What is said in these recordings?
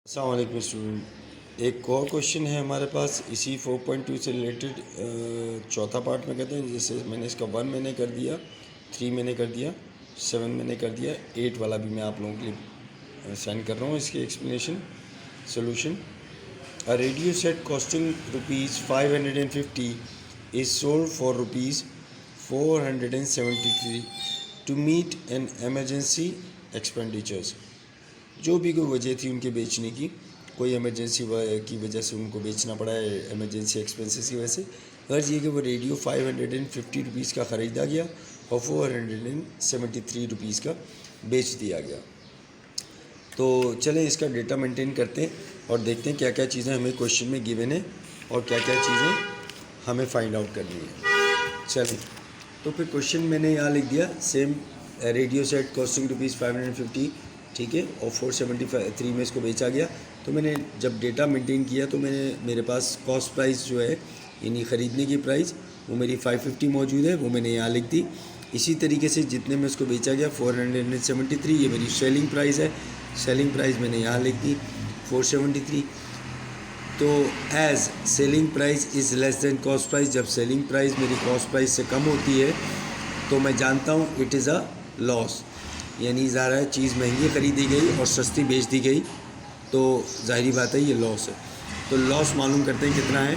अस्सलाम वालेकुम स्टूडेंट। एक और क्वेश्चन है हमारे पास इसी 4.2 से रिलेटेड। चौथा पार्ट में कहते हैं, जैसे मैंने इसका 1 मैंने कर दिया, 3 मैंने कर दिया, 7 मैंने कर दिया, 8 वाला भी मैं आप लोगों के लिए सेंड कर रहा हूँ। इसकी explanation solution. A radio set costing ₹550 is sold for ₹473 to meet an emergency expenditures. जो भी कोई वजह थी उनके बेचने की, कोई इमरजेंसी की वजह से उनको बेचना पड़ा है, इमरजेंसी एक्सपेंसेस की वजह से। गर्ज ये कि वो रेडियो ₹550 का ख़रीदा गया और ₹473 का बेच दिया गया। तो चलें इसका डेटा मेंटेन करते हैं और देखते हैं क्या क्या चीज़ें हमें क्वेश्चन में गिवन है और क्या क्या चीज़ें हमें फाइंड आउट करनी है। चलें, तो फिर क्वेश्चन मैंने यहाँ लिख दिया, सेम रेडियो सेट कॉस्टिंग ₹550, ठीक है, और 473 में इसको बेचा गया। तो मैंने जब डेटा मेंटेन किया तो मेरे पास कॉस्ट प्राइस जो है, यानी ख़रीदने की प्राइस, वो मेरी 550 मौजूद है, वो मैंने यहाँ लिख दी। इसी तरीके से जितने में इसको बेचा गया 473, ये मेरी सेलिंग प्राइस है, सेलिंग प्राइस मैंने यहाँ लिख दी 473। तो as selling price is less than cost price, जब सेलिंग प्राइस मेरी कॉस्ट प्राइस से कम होती है तो मैं जानता हूँ इट इज़ अ लॉस, यानी ज़ाहिर है चीज़ महंगी ख़रीदी गई और सस्ती बेच दी गई, तो ज़ाहिरी बात है ये लॉस है। तो लॉस मालूम करते हैं कितना है।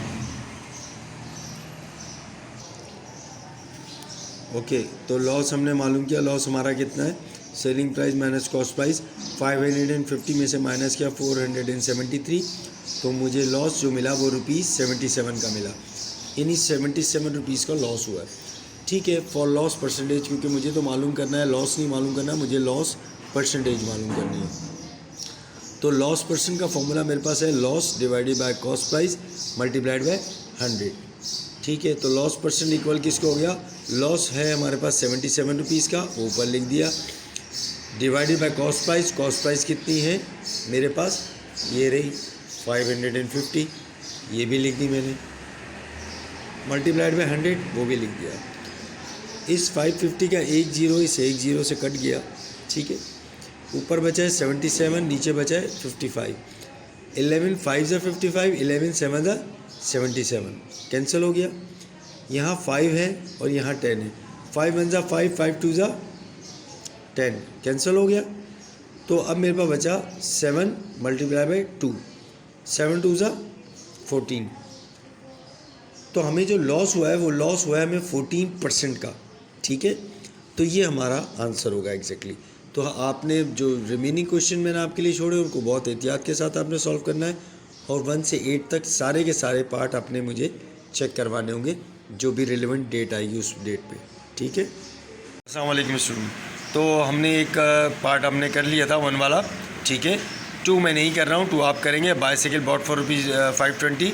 ओके, तो लॉस हमने मालूम किया, लॉस हमारा कितना है, selling price minus cost price, 550 में से माइनस किया 473, तो मुझे लॉस जो मिला वो ₹77 का मिला, यानी ₹77 का लॉस हुआ है। ठीक है, फॉर लॉस परसेंटेज, क्योंकि मुझे तो मालूम करना है, लॉस नहीं मालूम करना, मुझे लॉस परसेंटेज मालूम करनी है। तो लॉस परसेंट का फॉर्मूला मेरे पास है, loss divided by cost price multiplied by 100। ठीक है, तो लॉस परसेंट इक्वल किसको हो गया, लॉस है हमारे पास ₹77 का, ऊपर लिख दिया, डिवाइडेड बाय कॉस्ट प्राइस कितनी है मेरे पास, ये रही 550, ये भी लिख दी मैंने, मल्टीप्लाइड बाय 100 वो भी लिख दिया। इस 550 का एक जीरो इस एक जीरो से कट गया, ठीक है, ऊपर बचा है 77, नीचे बचा है 55, 11 5 ज़ा 55, 11 7 ज़ा 77, कैंसिल हो गया। यहाँ 5 है और यहाँ 10 है, 5 1 ज़ा 5, 5 2 ज़ा 10, कैंसिल हो गया। तो अब मेरे पास बचा 7 मल्टीप्लाई बाई 2, 7 2 ज़ा 14। तो हमें जो लॉस हुआ है वो लॉस हुआ है हमें 14% का, ठीक है। तो ये हमारा आंसर होगा एग्जैक्टली। तो आपने जो रिमेनिंग क्वेश्चन मैंने आपके लिए छोड़े उनको बहुत एहतियात के साथ आपने सॉल्व करना है, और 1 से 8 तक सारे के सारे पार्ट आपने मुझे चेक करवाने होंगे, जो भी रिलेवेंट डेट आएगी उस डेट पे, ठीक है। अस्सलाम वालेकुम स्टूडेंट। तो हमने एक पार्ट हमने कर लिया था 1 वाला, ठीक है। 2 मैं नहीं कर रहा हूँ, 2 आप करेंगे। बाईसाइकिल बॉट फॉर ₹520,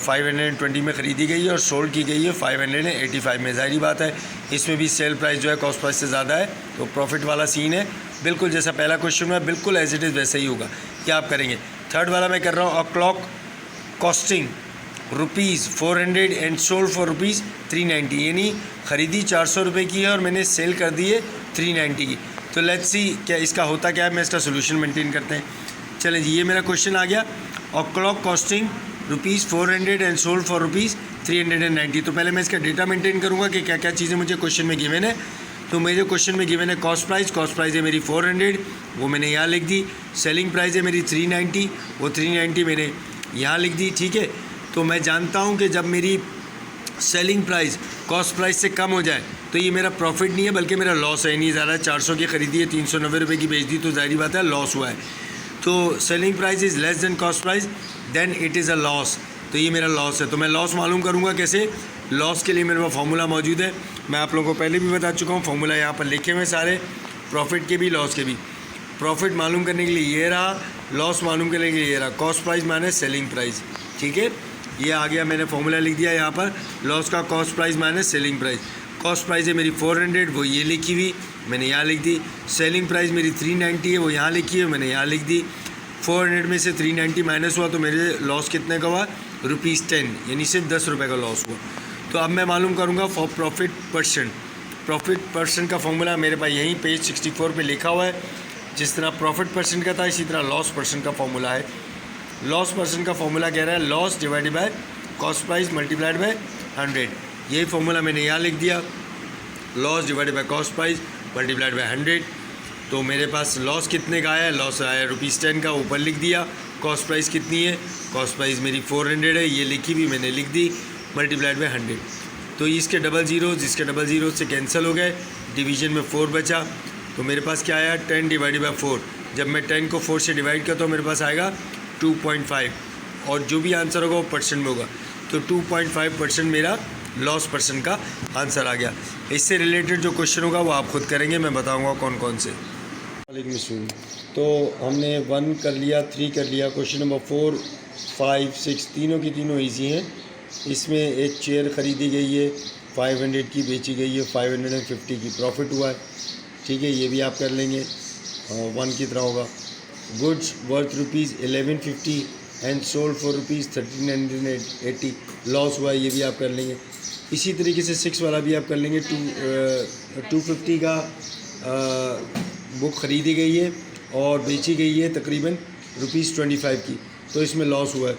520 में ख़रीदी गई है और सोल्ड की गई है 585 में। ज़ाहिरी बात है इसमें भी सेल प्राइस जो है कॉस्ट प्राइस से ज़्यादा है, तो प्रॉफिट वाला सीन है। बिल्कुल जैसा पहला क्वेश्चन में, बिल्कुल एज इट इज़ वैसे ही होगा। क्या आप करेंगे। थर्ड वाला मैं कर रहा हूँ, a clock costing ₹400 and sold for ₹390, यानी ख़रीदी 400 रुपये की है और मैंने सेल कर दी है 390 की। तो लेट्स सी क्या इसका होता क्या है, मैं इसका सोल्यूशन मेंटेन करते हैं। चलें जी, ये मेरा क्वेश्चन आ गया, और clock costing ₹400 and sold for ₹390। तो पहले मैं इसका डेटा मेंटेन करूंगा कि क्या क्या चीज़ें मुझे क्वेश्चन में गिवन है। तो मुझे क्वेश्चन में गिवन है कॉस्ट प्राइस है मेरी 400, वो मैंने यहाँ लिख दी। सेलिंग प्राइस है मेरी 390, वो 390 मैंने यहाँ लिख दी, ठीक है। तो मैं जानता हूँ कि जब मेरी सेलिंग प्राइस कॉस्ट प्राइस से कम हो जाए तो ये मेरा प्रॉफिट नहीं है बल्कि मेरा लॉस है। नहीं ज़्यादा 400 की ख़रीदी है, 390 रुपये की बेच दी, तो ज़ाहिर बात है लॉस हुआ है। तो selling price is less than cost price, then it is a loss, तो ये मेरा लॉस है। तो मैं लॉस मालूम करूँगा कैसे। लॉस के लिए मेरे पास फार्मूला मौजूद है, मैं आप लोगों को पहले भी बता चुका हूँ। फार्मूला यहाँ पर लिखे हुए सारे, प्रॉफिट के भी लॉस के भी। प्रॉफिट मालूम करने के लिए ये रहा, लॉस मालूम करने के लिए ये रहा, cost price minus selling price, ठीक है। ये आ गया, मैंने फार्मूला लिख दिया यहाँ पर, लॉस का cost price minus selling price. Cost price है मेरी 400, वो ये लिखी हुई मैंने यहाँ लिख दी। सेलिंग प्राइस मेरी 390 है, वो यहाँ लिखी है, मैंने यहाँ लिख दी। 400 में से 390 माइनस हुआ तो मेरे लॉस कितने का हुआ, ₹10, यानी सिर्फ 10 रुपये का लॉस हुआ। तो अब मैं मालूम करूँगा फॉर प्रॉफिट परसेंट का फॉर्मूला मेरे पास यहीं पेज 64 पे लिखा हुआ है। जिस तरह प्रॉफिट परसेंट का था इसी तरह लॉस परसेंट का फॉर्मूला है। लॉस परसेंट का फॉर्मूला कह रहा है loss divided by cost price multiplied by 100। यही फॉर्मूला मैंने यहाँ लिख दिया, loss divided by cost price multiplied by 100। तो मेरे पास लॉस कितने का आया, लॉस आया ₹10 का, ऊपर लिख दिया। कॉस्ट प्राइस कितनी है, कॉस्ट प्राइस मेरी 400 है, ये लिखी भी मैंने लिख दी, मल्टीप्लाइड बाय 100। तो इसके डबल ज़ीरो से कैंसिल हो गए, डिवीजन में 4 बचा। तो मेरे पास क्या आया 10 डिवाइडेड बाय 4। जब मैं 10 को 4 से डिवाइड करता हूँ मेरे पास आएगा 2.5, और जो भी आंसर होगा वो परसेंट में होगा। तो 2.5% मेरा लॉस परसेंट का आंसर आ गया। इससे रिलेटेड जो क्वेश्चन होगा वो आप खुद करेंगे, मैं बताऊँगा कौन कौन से। तो हमने 1 कर लिया, 3 कर लिया। क्वेश्चन नंबर 4, 5, 6 तीनों की तीनों ईजी हैं। इसमें एक चेयर ख़रीदी गई है, 500 की बेची गई है, 550 की प्रॉफिट हुआ है। ठीक है, ये भी आप कर लेंगे, 1 की तरह होगा। Goods worth ₹1150 and sold for ₹1380, loss हुआ है, ये भी आप कर लेंगे। इसी तरीके से 6 वाला भी आप कर लेंगे। 250 का बुक ख़रीदी गई है और बेची गई है तकरीबन ₹25 की, तो इसमें लॉस हुआ है।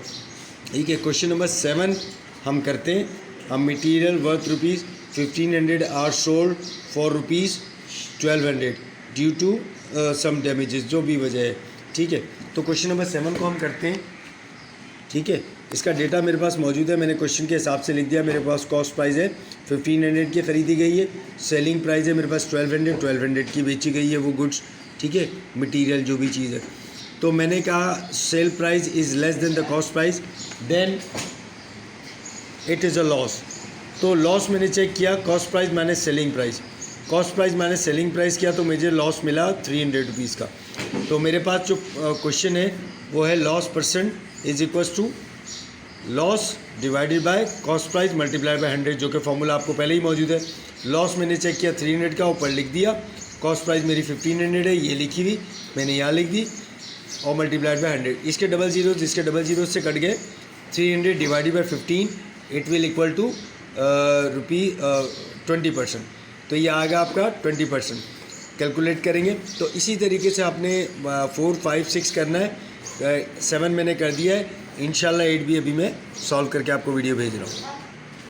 ठीक है, क्वेश्चन नंबर 7 हम करते हैं। हम material worth ₹1500 are sold for ₹1200 due to some damages, जो भी वजह है। ठीक है, तो क्वेश्चन नंबर 7 को हम करते हैं। ठीक है, इसका डेटा मेरे पास मौजूद है, मैंने क्वेश्चन के हिसाब से लिख दिया। मेरे पास कॉस्ट प्राइस है 1500 की ख़रीदी गई है, सेलिंग प्राइस है मेरे पास 1200 की बेची गई है वो गुड्स। ठीक है, मटेरियल जो भी चीज़ है। तो मैंने कहा sale price is less than the cost price, then it is a loss. तो लॉस मैंने चेक किया, cost price minus selling price, cost price minus selling price किया तो मुझे लॉस मिला ₹300 का। तो मेरे पास जो क्वेश्चन है वो है loss percent is equals to loss divided by cost price multiplied by 100, जो कि फॉर्मूला आपको पहले ही मौजूद है। लॉस मैंने चेक किया 300 का, ऊपर लिख दिया। कॉस्ट प्राइस मेरी 1500 है, ये लिखी हुई मैंने यहाँ लिख दी, और मल्टीप्लाइड बाय 100। इसके डबल जीरो से कट गए। 300 divided by 15 it will equal to ₹20%। तो ये आएगा आपका 20%। कैलकुलेट करेंगे तो इसी तरीके से आपने 4, 5, 6 करना है। 7 मैंने कर दिया है, इंशाल्लाह 8 भी अभी मैं सॉल्व करके आपको वीडियो भेज रहा हूँ।